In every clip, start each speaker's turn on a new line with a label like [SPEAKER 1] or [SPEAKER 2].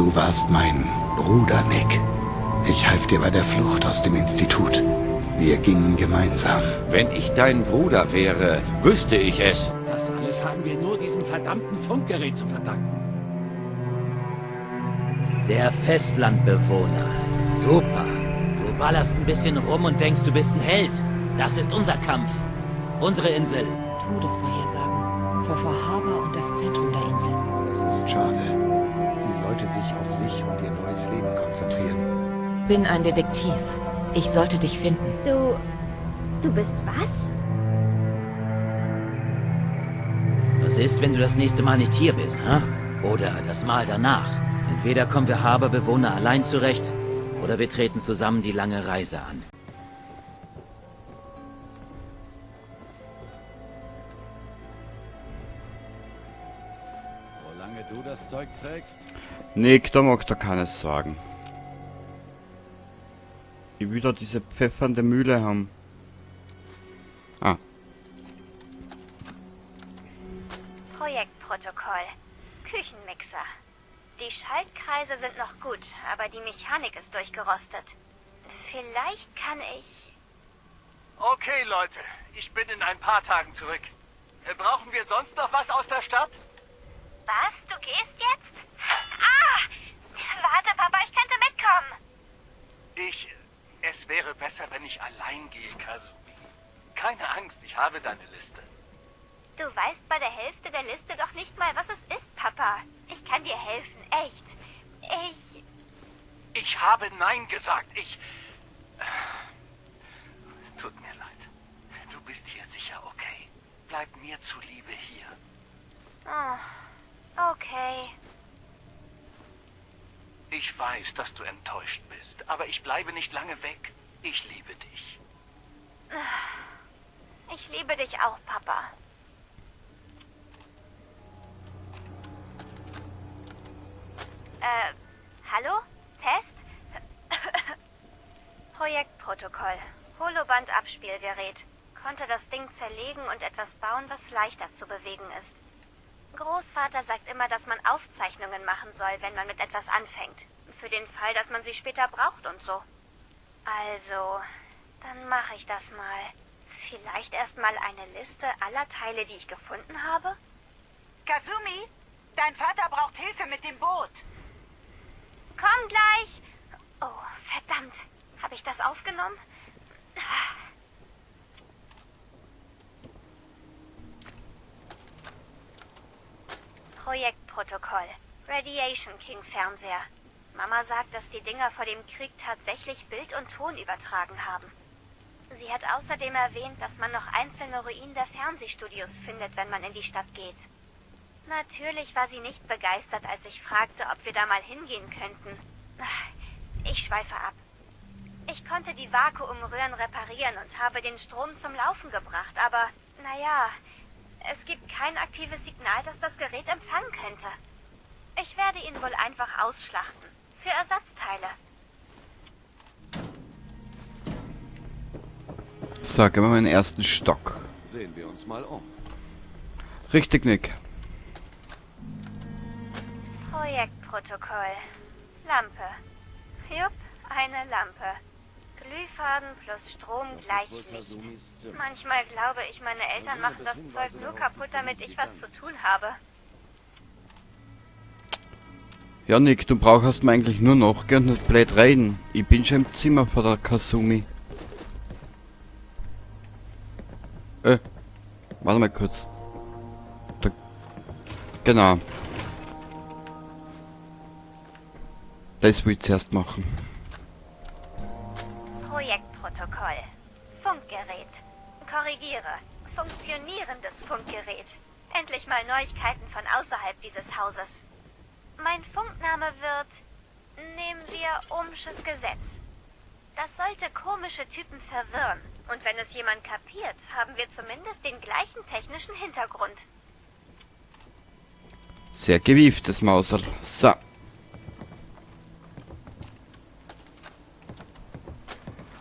[SPEAKER 1] Du warst mein Bruder, Nick. Ich half dir bei der Flucht aus dem Institut. Wir gingen gemeinsam.
[SPEAKER 2] Wenn ich dein Bruder wäre, wüsste ich es.
[SPEAKER 3] Das alles haben wir nur diesem verdammten Funkgerät zu verdanken.
[SPEAKER 4] Der Festlandbewohner. Super. Du ballerst ein bisschen rum und denkst, du bist ein Held. Das ist unser Kampf. Unsere Insel.
[SPEAKER 5] Todesvorhersagen für Harbour und das Zentrum der Insel.
[SPEAKER 1] Es ist schade. Sie sollte sich auf sich und ihr neues Leben konzentrieren.
[SPEAKER 5] Bin ein Detektiv. Ich sollte dich finden.
[SPEAKER 6] Du bist was?
[SPEAKER 4] Was ist, wenn du das nächste Mal nicht hier bist, hä? Oder das Mal danach? Entweder kommen wir Harbour-Bewohner allein zurecht, oder wir treten zusammen die lange Reise an.
[SPEAKER 3] Solange du das Zeug trägst.
[SPEAKER 7] Nick, da mag da keines sagen. Ich will da diese pfeffernde Mühle haben. Ah.
[SPEAKER 6] Projektprotokoll. Küchenmixer. Die Schaltkreise sind noch gut, aber die Mechanik ist durchgerostet. Vielleicht kann ich...
[SPEAKER 8] Okay, Leute. Ich bin in ein paar Tagen zurück. Brauchen wir sonst noch was aus der Stadt?
[SPEAKER 6] Was? Du gehst jetzt? Ah! Warte, Papa, ich könnte mitkommen.
[SPEAKER 8] Es wäre besser, wenn ich allein gehe, Kazumi. Keine Angst, ich habe deine Liste.
[SPEAKER 6] Du weißt bei der Hälfte der Liste doch nicht mal, was es ist, Papa. Ich kann dir helfen, echt.
[SPEAKER 8] Ich habe Nein gesagt. Tut mir leid. Du bist hier sicher okay. Bleib mir zuliebe hier.
[SPEAKER 6] Oh, okay.
[SPEAKER 8] Ich weiß, dass du enttäuscht bist, aber ich bleibe nicht lange weg. Ich liebe dich.
[SPEAKER 6] Ich liebe dich auch, Papa. Hallo? Test? Projektprotokoll. Holoband-Abspielgerät. Konnte das Ding zerlegen und etwas bauen, was leichter zu bewegen ist. Großvater sagt immer, dass man Aufzeichnungen machen soll, wenn man mit etwas anfängt. Für den Fall, dass man sie später braucht und so. Also, dann mache ich das mal. Vielleicht erstmal eine Liste aller Teile, die ich gefunden habe?
[SPEAKER 9] Kazumi, dein Vater braucht Hilfe mit dem Boot.
[SPEAKER 6] Komm gleich! Oh, verdammt. Habe ich das aufgenommen? Projektprotokoll. Radiation King Fernseher. Mama sagt, dass die Dinger vor dem Krieg tatsächlich Bild und Ton übertragen haben. Sie hat außerdem erwähnt, dass man noch einzelne Ruinen der Fernsehstudios findet, wenn man in die Stadt geht. Natürlich war sie nicht begeistert, als ich fragte, ob wir da mal hingehen könnten. Ich schweife ab. Ich konnte die Vakuumröhren reparieren und habe den Strom zum Laufen gebracht, aber, naja, es gibt kein aktives Signal, das das Gerät empfangen könnte. Ich werde ihn wohl einfach ausschlachten. Für Ersatzteile.
[SPEAKER 7] So, gehen wir mal in den ersten Stock.
[SPEAKER 3] Sehen wir uns mal um.
[SPEAKER 7] Richtig, Nick.
[SPEAKER 6] Projektprotokoll. Lampe. Jupp, eine Lampe. Glühfaden plus Strom gleich Licht. Manchmal glaube ich, meine Eltern machen das Zeug nur kaputt, damit ich was zu tun habe.
[SPEAKER 7] Ja, Nick, du brauchst mir eigentlich nur noch gern das blöd reden. Ich bin schon im Zimmer von der Kazumi. Warte mal kurz. Da, genau. Das will ich zuerst machen.
[SPEAKER 6] Projektprotokoll. Funkgerät. Korrigiere. Funktionierendes Funkgerät. Endlich mal Neuigkeiten von außerhalb dieses Hauses. Mein Funkname wird... Nehmen wir Ohmsches Gesetz. Das sollte komische Typen verwirren. Und wenn es jemand kapiert, haben wir zumindest den gleichen technischen Hintergrund.
[SPEAKER 7] Sehr gewieftes Mauserl. So.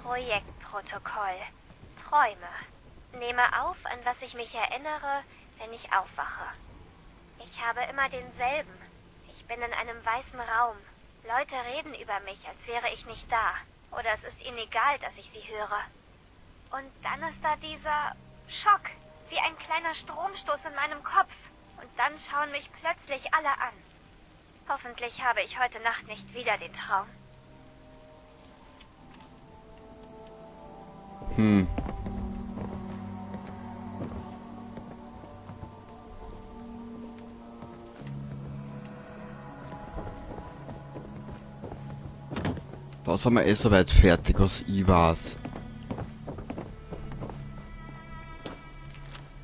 [SPEAKER 6] Projektprotokoll. Träume. Nehme auf, an was ich mich erinnere, wenn ich aufwache. Ich habe immer denselben. Ich bin in einem weißen Raum. Leute reden über mich, als wäre ich nicht da. Oder es ist ihnen egal, dass ich sie höre. Und dann ist da dieser Schock, wie ein kleiner Stromstoß in meinem Kopf. Und dann schauen mich plötzlich alle an. Hoffentlich habe ich heute Nacht nicht wieder den Traum.
[SPEAKER 7] Da sind wir eh soweit fertig, was ich weiß.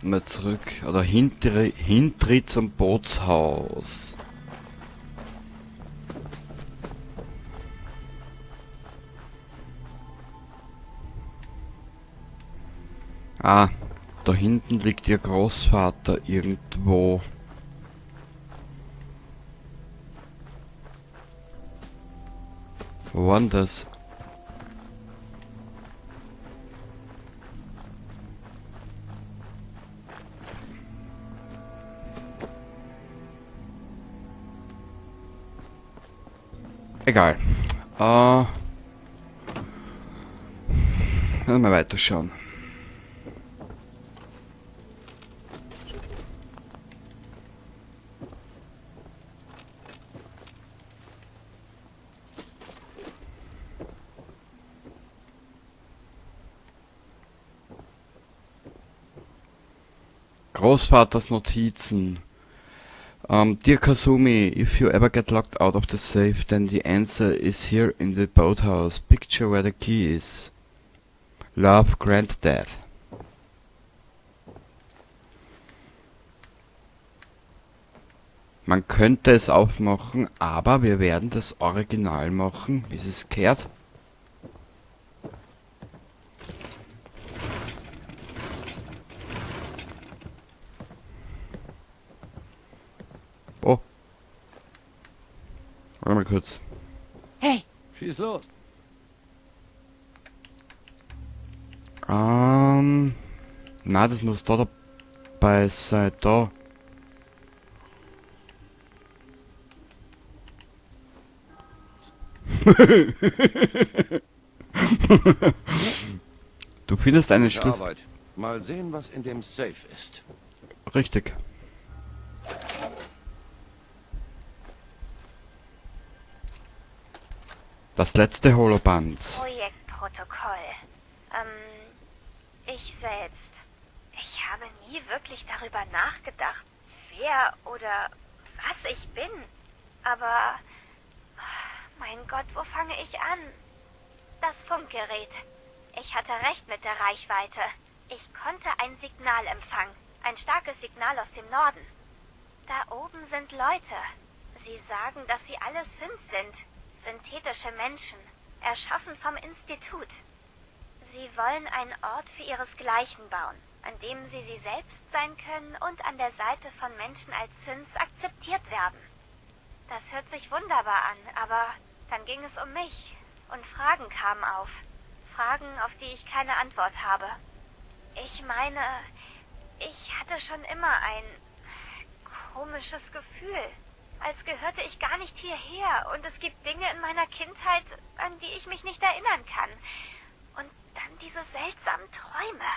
[SPEAKER 7] Mal zurück, oder hintere zum Bootshaus. Ah, da hinten liegt ihr Großvater irgendwo. Wo war denn das? Egal. Mal weiterschauen. Großvaters Notizen. Dear Kazumi, if you ever get locked out of the safe, then the answer is here in the boathouse. Picture where the key is. Love, Granddad. Man könnte es aufmachen, aber wir werden das Original machen, wie es gehört. Oh. Warte mal kurz.
[SPEAKER 5] Hey,
[SPEAKER 2] Schieß los.
[SPEAKER 7] Na, das muss da dabei sein, da. Du findest einen
[SPEAKER 2] Gute
[SPEAKER 7] Schlüssel.
[SPEAKER 2] Arbeit. Mal sehen, was in dem Safe ist.
[SPEAKER 7] Richtig. Das letzte Holoband.
[SPEAKER 6] Projektprotokoll. Ich selbst. Ich habe nie wirklich darüber nachgedacht, wer oder was ich bin. Aber, mein Gott, wo fange ich an? Das Funkgerät. Ich hatte recht mit der Reichweite. Ich konnte ein Signal empfangen. Ein starkes Signal aus dem Norden. Da oben sind Leute. Sie sagen, dass sie alle Synth sind. Synthetische Menschen. Erschaffen vom Institut. Sie wollen einen Ort für ihresgleichen bauen, an dem sie selbst sein können und an der Seite von Menschen als Synths akzeptiert werden. Das hört sich wunderbar an, aber dann ging es um mich und Fragen kamen auf. Fragen, auf die ich keine Antwort habe. Ich meine, ich hatte schon immer ein komisches Gefühl, als gehörte ich gar nicht hierher und es gibt Dinge in meiner Kindheit, an die ich mich nicht erinnern kann. Und dann diese seltsamen Träume.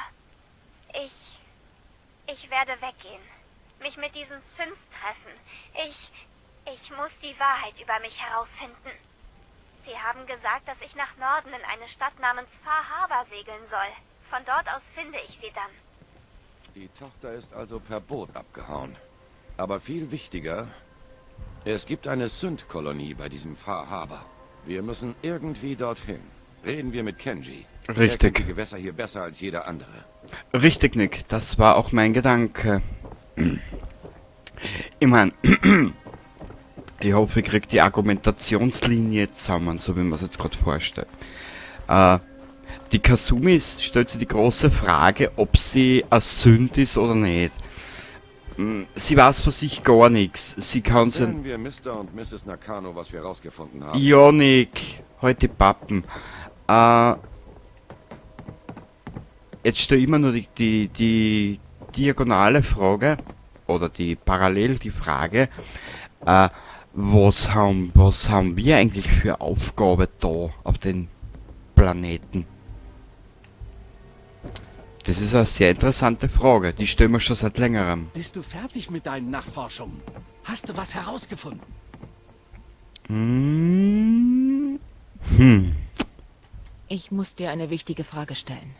[SPEAKER 6] Ich werde weggehen, mich mit diesen Synths treffen. Ich muss die Wahrheit über mich herausfinden. Sie haben gesagt, dass ich nach Norden in eine Stadt namens Far Harbor segeln soll. Von dort aus finde ich sie dann.
[SPEAKER 2] Die Tochter ist also per Boot abgehauen. Aber viel wichtiger, es gibt eine Synth-Kolonie bei diesem Far Harbor. Wir müssen irgendwie dorthin. Reden wir mit Kenji. Er kennt die
[SPEAKER 7] Richtig.
[SPEAKER 2] Gewässer hier besser als jeder andere.
[SPEAKER 7] Richtig, Nick. Das war auch mein Gedanke. Ich mein, ich hoffe, ich krieg die Argumentationslinie zusammen, so wie man es jetzt gerade vorstellt. Die Kazumi stellt sich die große Frage, ob sie ein Sünd ist oder nicht. Sie weiß von sich gar nichts. Sie kann sie...
[SPEAKER 2] Erzählen wir Mr. und Mrs. Nakano, was wir rausgefunden haben.
[SPEAKER 7] Ja, Nick. Heute Pappen. Jetzt stelle ich immer nur die diagonale Frage, oder die Frage, Was haben wir eigentlich für Aufgabe da auf den Planeten? Das ist eine sehr interessante Frage. Die stellen wir schon seit längerem.
[SPEAKER 3] Bist du fertig mit deinen Nachforschungen? Hast du was herausgefunden?
[SPEAKER 5] Ich muss dir eine wichtige Frage stellen.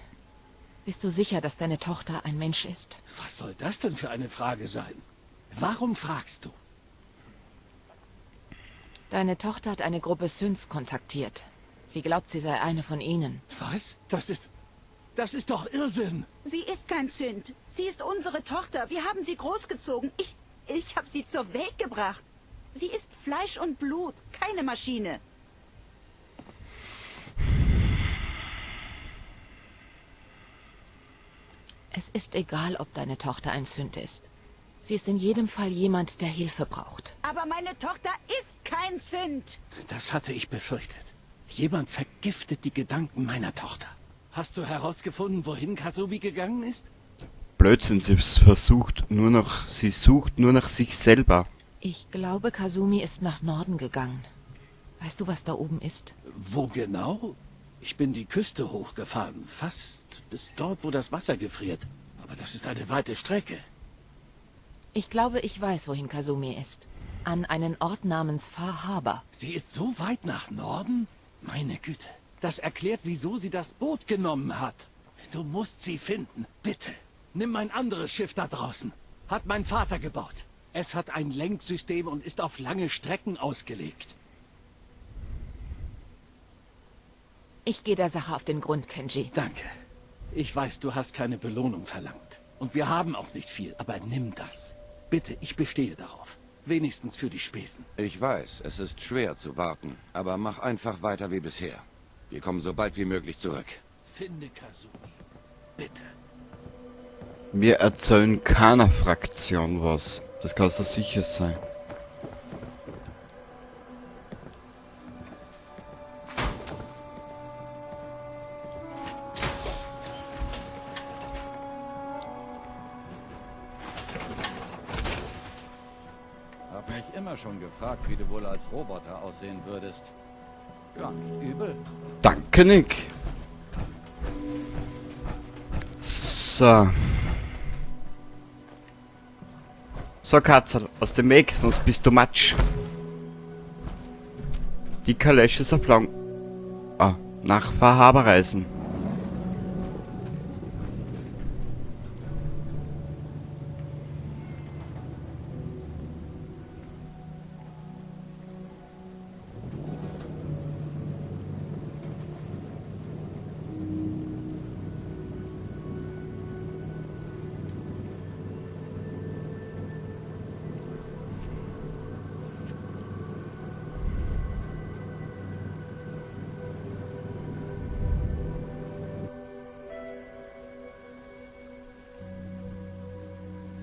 [SPEAKER 5] Bist du sicher, dass deine Tochter ein Mensch ist?
[SPEAKER 3] Was soll das denn für eine Frage sein? Warum fragst du?
[SPEAKER 5] Deine Tochter hat eine Gruppe Synths kontaktiert. Sie glaubt, sie sei eine von ihnen.
[SPEAKER 3] Was? Das ist doch Irrsinn.
[SPEAKER 9] Sie ist kein Sünd. Sie ist unsere Tochter. Wir haben sie großgezogen. Ich habe sie zur Welt gebracht. Sie ist Fleisch und Blut, keine Maschine.
[SPEAKER 5] Es ist egal, ob deine Tochter ein Sünd ist. Sie ist in jedem Fall jemand, der Hilfe braucht.
[SPEAKER 9] Aber meine Tochter ist kein Sünd.
[SPEAKER 3] Das hatte ich befürchtet. Jemand vergiftet die Gedanken meiner Tochter. Hast du herausgefunden, wohin Kasumi gegangen ist?
[SPEAKER 7] Blödsinn, sie sucht nur nach sich selber.
[SPEAKER 5] Ich glaube, Kasumi ist nach Norden gegangen. Weißt du, was da oben ist?
[SPEAKER 3] Wo genau? Ich bin die Küste hochgefahren, fast bis dort, wo das Wasser gefriert. Aber das ist eine weite Strecke.
[SPEAKER 5] Ich glaube, ich weiß, wohin Kasumi ist. An einen Ort namens Far Harbor.
[SPEAKER 3] Sie ist so weit nach Norden? Meine Güte. Das erklärt, wieso sie das Boot genommen hat. Du musst sie finden. Bitte. Nimm ein anderes Schiff da draußen. Hat mein Vater gebaut. Es hat ein Lenksystem und ist auf lange Strecken ausgelegt.
[SPEAKER 5] Ich gehe der Sache auf den Grund, Kenji.
[SPEAKER 3] Danke. Ich weiß, du hast keine Belohnung verlangt. Und wir haben auch nicht viel, aber nimm das. Bitte, ich bestehe darauf. Wenigstens für die Spesen.
[SPEAKER 2] Ich weiß, es ist schwer zu warten, aber mach einfach weiter wie bisher. Wir kommen so bald wie möglich zurück.
[SPEAKER 3] Finde Kasumi. Bitte.
[SPEAKER 7] Wir erzählen keiner Fraktion was. Das kannst du sicher sein.
[SPEAKER 10] Hab mich immer schon gefragt, wie du wohl als Roboter aussehen würdest. Ja, nicht übel.
[SPEAKER 7] Danke, Nick. So. So, Katze, aus dem Weg, sonst bist du Matsch. Die Kalesch ist auf lang... Ah, nach Far Harbor reisen.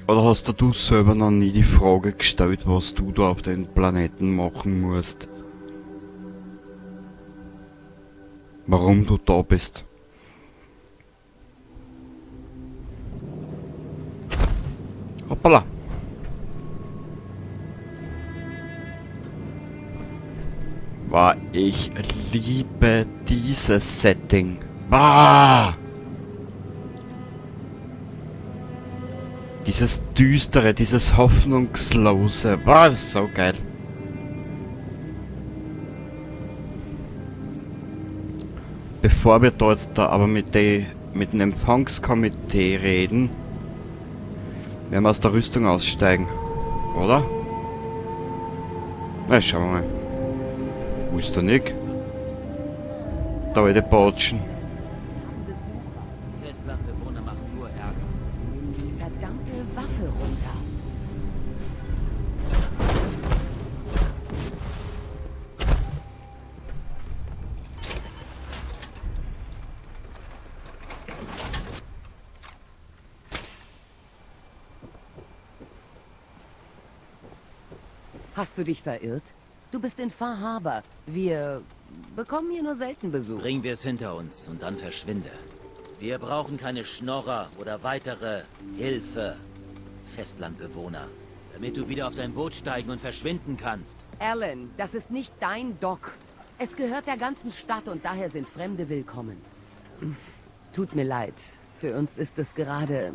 [SPEAKER 7] Oder hast du selber noch nie die Frage gestellt, was du da auf den Planeten machen musst? Warum du da bist? Hoppala! Wow, ich liebe dieses Setting. Wow! Dieses Düstere, dieses Hoffnungslose. Wow, das ist so geil. Bevor wir da jetzt aber mit dem Empfangskomitee reden, werden wir aus der Rüstung aussteigen. Oder? Na, schauen wir mal. Wo ist der Nick? Da will der Batschen.
[SPEAKER 4] Festlandbewohner machen nur Ärger.
[SPEAKER 5] Die verdammte Waffe runter.
[SPEAKER 11] Hast du dich verirrt? Du bist in Far Harbor. Wir bekommen hier nur selten Besuch.
[SPEAKER 4] Bringen wir es hinter uns und dann verschwinde. Wir brauchen keine Schnorrer oder weitere Hilfe. Festlandbewohner. damit du wieder auf dein Boot steigen und verschwinden kannst.
[SPEAKER 11] Alan, das ist nicht dein Dock. Es gehört der ganzen Stadt und daher sind Fremde willkommen. Tut mir leid. Für uns ist es gerade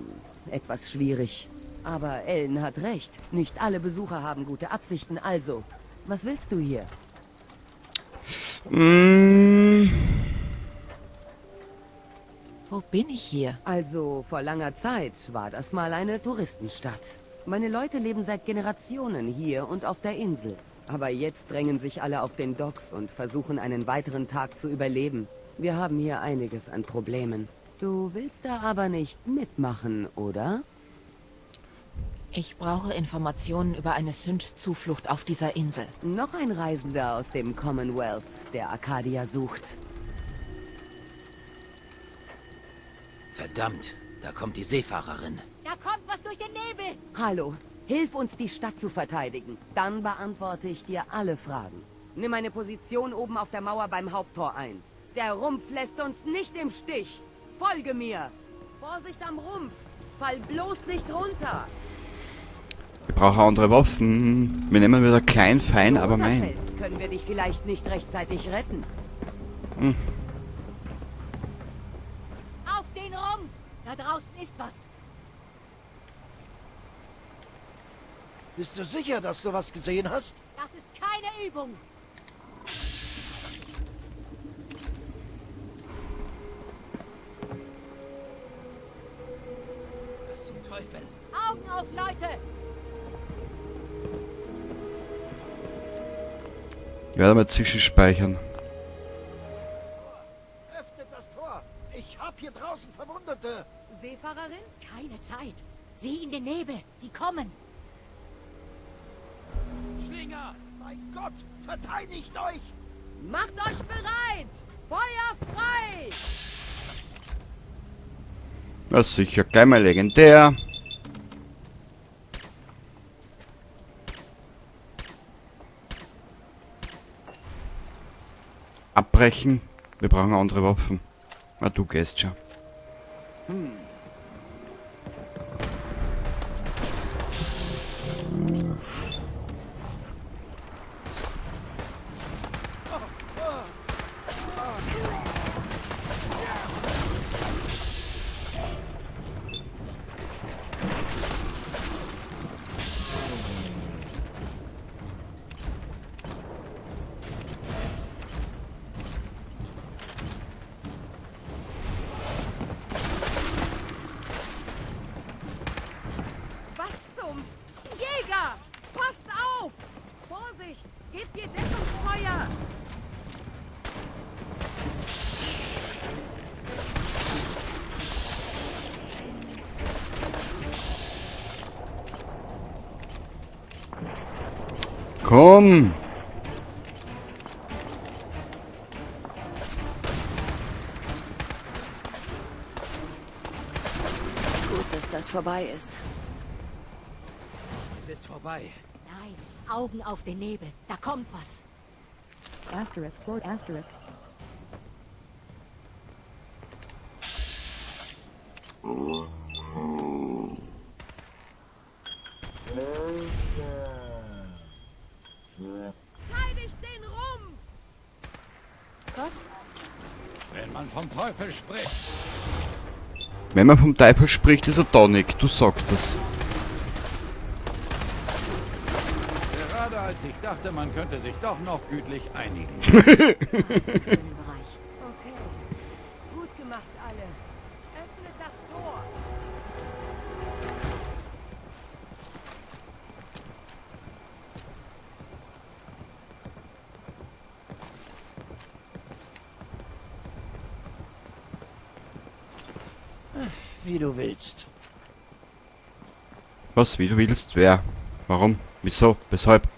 [SPEAKER 11] etwas schwierig. Aber Ellen hat recht. Nicht alle Besucher haben gute Absichten. Also, was willst du hier?
[SPEAKER 5] Wo bin ich hier?
[SPEAKER 11] Also, vor langer Zeit war das mal eine Touristenstadt. Meine Leute leben seit Generationen hier und auf der Insel. Aber jetzt drängen sich alle auf den Docks und versuchen einen weiteren Tag zu überleben. Wir haben hier einiges an Problemen. Du willst da aber nicht mitmachen, oder?
[SPEAKER 5] Ich brauche Informationen über eine Sünd-Zuflucht auf dieser Insel.
[SPEAKER 11] Noch ein Reisender aus dem Commonwealth, der Arcadia sucht.
[SPEAKER 4] Verdammt, da kommt die Seefahrerin.
[SPEAKER 12] Da kommt was durch den Nebel.
[SPEAKER 11] Hallo, hilf uns, die Stadt zu verteidigen. Dann beantworte ich dir alle Fragen. Nimm eine Position oben auf der Mauer beim Haupttor ein. Der Rumpf lässt uns nicht im Stich. Folge mir. Vorsicht am Rumpf. Fall bloß nicht runter.
[SPEAKER 7] Wir brauchen andere Waffen. Wir nehmen wieder klein, fein, aber mein.
[SPEAKER 11] Können wir dich vielleicht nicht rechtzeitig retten?
[SPEAKER 12] Auf den Rumpf. Da draußen ist was.
[SPEAKER 3] Bist du sicher, dass du was gesehen hast?
[SPEAKER 12] Das ist keine Übung.
[SPEAKER 4] Was zum Teufel?
[SPEAKER 12] Augen auf, Leute.
[SPEAKER 7] Ich werde mal zwischenspeichern.
[SPEAKER 3] Öffnet das Tor. Ich hab hier draußen Verwundete.
[SPEAKER 11] Seefahrerin?
[SPEAKER 12] Keine Zeit. Sieh in den Nebel. Sie kommen.
[SPEAKER 4] Schlinger!
[SPEAKER 3] Mein Gott, verteidigt euch!
[SPEAKER 11] Macht euch bereit! Feuer frei!
[SPEAKER 7] Das ist sicher gleich mal legendär. Abbrechen. Wir brauchen andere Waffen. Na, du gehst schon.
[SPEAKER 11] Was zum Jäger! Passt auf! Vorsicht! Gebt ihr Deckungsfeuer!
[SPEAKER 7] Komm!
[SPEAKER 5] Gut, dass das vorbei ist.
[SPEAKER 4] Es ist vorbei.
[SPEAKER 12] Nein, Augen auf den Nebel. Da kommt was.
[SPEAKER 5] Asterisk, quote asterisk.
[SPEAKER 11] Verteidigt den Rumpf!
[SPEAKER 5] Was?
[SPEAKER 10] Wenn man vom Teufel spricht.
[SPEAKER 7] Wenn man vom Teufel spricht, ist er da nicht. Du sagst es.
[SPEAKER 10] Gerade als ich dachte, man könnte sich doch noch gütlich einigen.
[SPEAKER 11] Okay. Gut gemacht, alle. Öffnet das Tor.
[SPEAKER 3] Wie du willst.
[SPEAKER 7] Was, wie du willst? Wer? Warum? Wieso? Weshalb?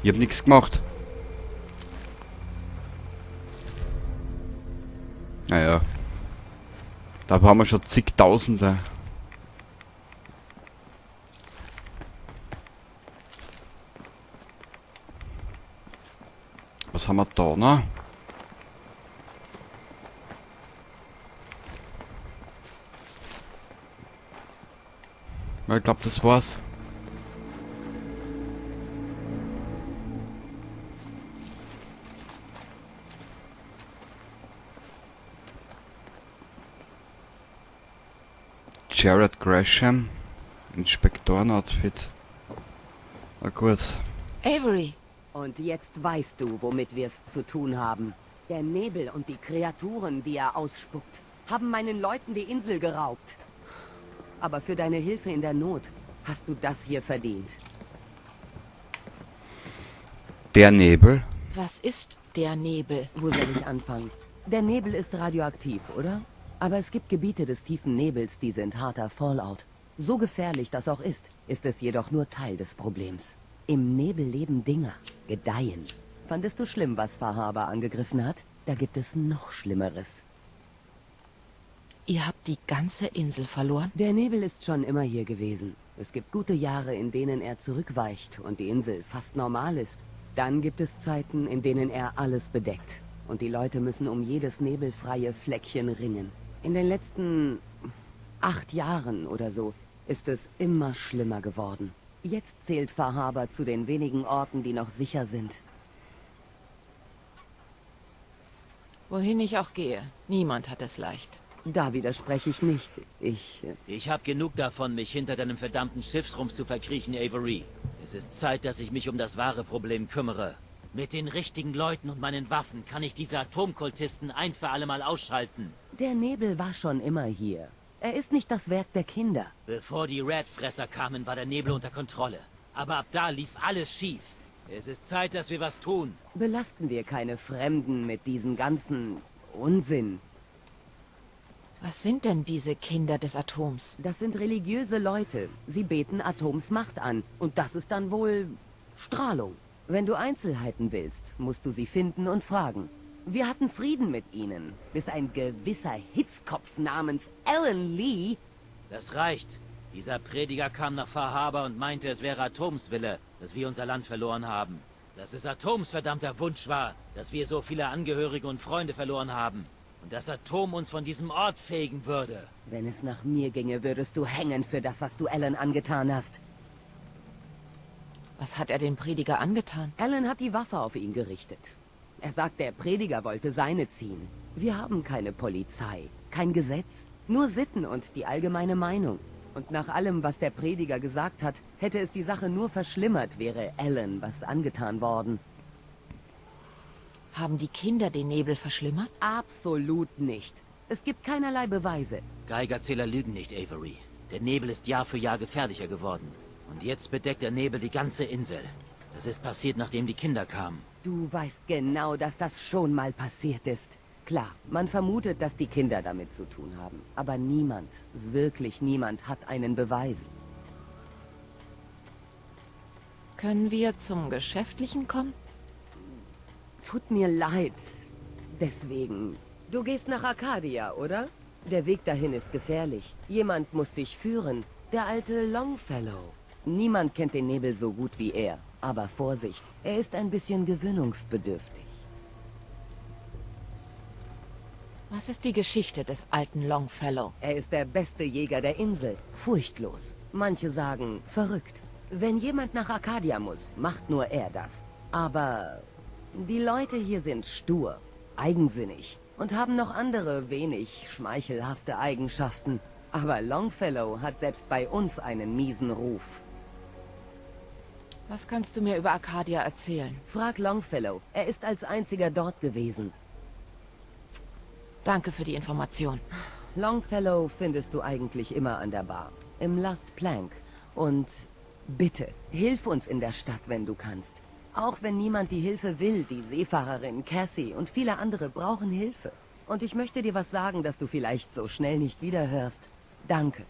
[SPEAKER 7] Ich hab nichts gemacht. Naja. Da haben wir schon zigtausende. Was haben wir da noch? Ich glaube, das war's. Jared Gresham, Inspektoren-Outfit. Na gut.
[SPEAKER 5] Avery,
[SPEAKER 11] Und jetzt weißt du, womit wir es zu tun haben. Der Nebel und die Kreaturen, die er ausspuckt, haben meinen Leuten die Insel geraubt. Aber für deine Hilfe in der Not hast du das hier verdient.
[SPEAKER 7] Der Nebel?
[SPEAKER 5] was ist der Nebel?
[SPEAKER 11] Wo soll ich anfangen? Der Nebel ist radioaktiv, oder? Aber es gibt Gebiete des tiefen Nebels, die sind harter Fallout. So gefährlich das auch ist es jedoch nur Teil des Problems. Im Nebel leben Dinger, gedeihen. Fandest du schlimm, was Fahaber angegriffen hat? Da gibt es noch Schlimmeres.
[SPEAKER 5] Ihr habt die ganze Insel verloren?
[SPEAKER 11] Der Nebel ist schon immer hier gewesen. Es gibt gute Jahre, in denen er zurückweicht und die Insel fast normal ist. Dann gibt es Zeiten, in denen er alles bedeckt. Und die Leute müssen um jedes nebelfreie Fleckchen ringen. In den letzten 8 Jahren oder so ist es immer schlimmer geworden. Jetzt zählt Fahaber zu den wenigen Orten, die noch sicher sind.
[SPEAKER 5] Wohin ich auch gehe, niemand hat es leicht.
[SPEAKER 11] Da widerspreche ich nicht.
[SPEAKER 4] Ich habe genug davon, mich hinter deinem verdammten Schiffsrumpf zu verkriechen, Avery. Es ist Zeit, dass ich mich um das wahre Problem kümmere. Mit den richtigen Leuten und meinen Waffen kann ich diese Atomkultisten ein für alle Mal ausschalten.
[SPEAKER 11] Der Nebel war schon immer hier. Er ist nicht das Werk der Kinder.
[SPEAKER 4] Bevor die Red-Fresser kamen, war der Nebel unter Kontrolle. Aber ab da lief alles schief. Es ist Zeit, dass wir was tun.
[SPEAKER 11] Belasten wir keine Fremden mit diesem ganzen Unsinn.
[SPEAKER 5] Was sind denn diese Kinder des Atoms?
[SPEAKER 11] Das sind religiöse Leute. Sie beten Atoms Macht an. Und das ist dann wohl Strahlung. Wenn du Einzelheiten willst, musst du sie finden und fragen. Wir hatten Frieden mit ihnen, bis ein gewisser Hitzkopf namens Alan Lee...
[SPEAKER 4] Das reicht. Dieser Prediger kam nach Fahaber und meinte, es wäre Atoms Wille, dass wir unser Land verloren haben. Dass es Atoms verdammter Wunsch war, dass wir so viele Angehörige und Freunde verloren haben. Und das Atom uns von diesem Ort fegen würde.
[SPEAKER 11] Wenn es nach mir ginge, würdest du hängen für das, was du Alan angetan hast.
[SPEAKER 5] Was hat er den Prediger angetan?
[SPEAKER 11] Alan hat die Waffe auf ihn gerichtet. Er sagt, der Prediger wollte seine ziehen. Wir haben keine Polizei, kein Gesetz, nur Sitten und die allgemeine Meinung. Und nach allem, was der Prediger gesagt hat, hätte es die Sache nur verschlimmert, wäre Alan was angetan worden.
[SPEAKER 5] Haben die Kinder den Nebel verschlimmert?
[SPEAKER 11] Absolut nicht. Es gibt keinerlei Beweise.
[SPEAKER 4] Geigerzähler lügen nicht, Avery. Der Nebel ist Jahr für Jahr gefährlicher geworden. Und jetzt bedeckt der Nebel die ganze Insel. Das ist passiert, nachdem die Kinder kamen.
[SPEAKER 11] Du weißt genau, dass das schon mal passiert ist. Klar, man vermutet, dass die Kinder damit zu tun haben. Aber niemand, wirklich niemand, hat einen Beweis.
[SPEAKER 5] Können wir zum Geschäftlichen kommen?
[SPEAKER 11] Tut mir leid. Deswegen. Du gehst nach Arcadia, oder? Der Weg dahin ist gefährlich. Jemand muss dich führen. Der alte Longfellow. Niemand kennt den Nebel so gut wie er. Aber Vorsicht, er ist ein bisschen gewöhnungsbedürftig.
[SPEAKER 5] Was ist die Geschichte des alten Longfellow?
[SPEAKER 11] Er ist der beste Jäger der Insel. Furchtlos. Manche sagen, verrückt. Wenn jemand nach Arcadia muss, macht nur er das. Aber die Leute hier sind stur, eigensinnig und haben noch andere wenig schmeichelhafte Eigenschaften. Aber Longfellow hat selbst bei uns einen miesen Ruf.
[SPEAKER 5] Was kannst du mir über Arcadia erzählen?
[SPEAKER 11] Frag Longfellow. Er ist als einziger dort gewesen.
[SPEAKER 5] Danke für die Information.
[SPEAKER 11] Longfellow findest du eigentlich immer an der Bar. Im Last Plank. Und bitte, hilf uns in der Stadt, wenn du kannst. Auch wenn niemand die Hilfe will, die Seefahrerin Cassie und viele andere brauchen Hilfe. Und ich möchte dir was sagen, das du vielleicht so schnell nicht wiederhörst. Danke.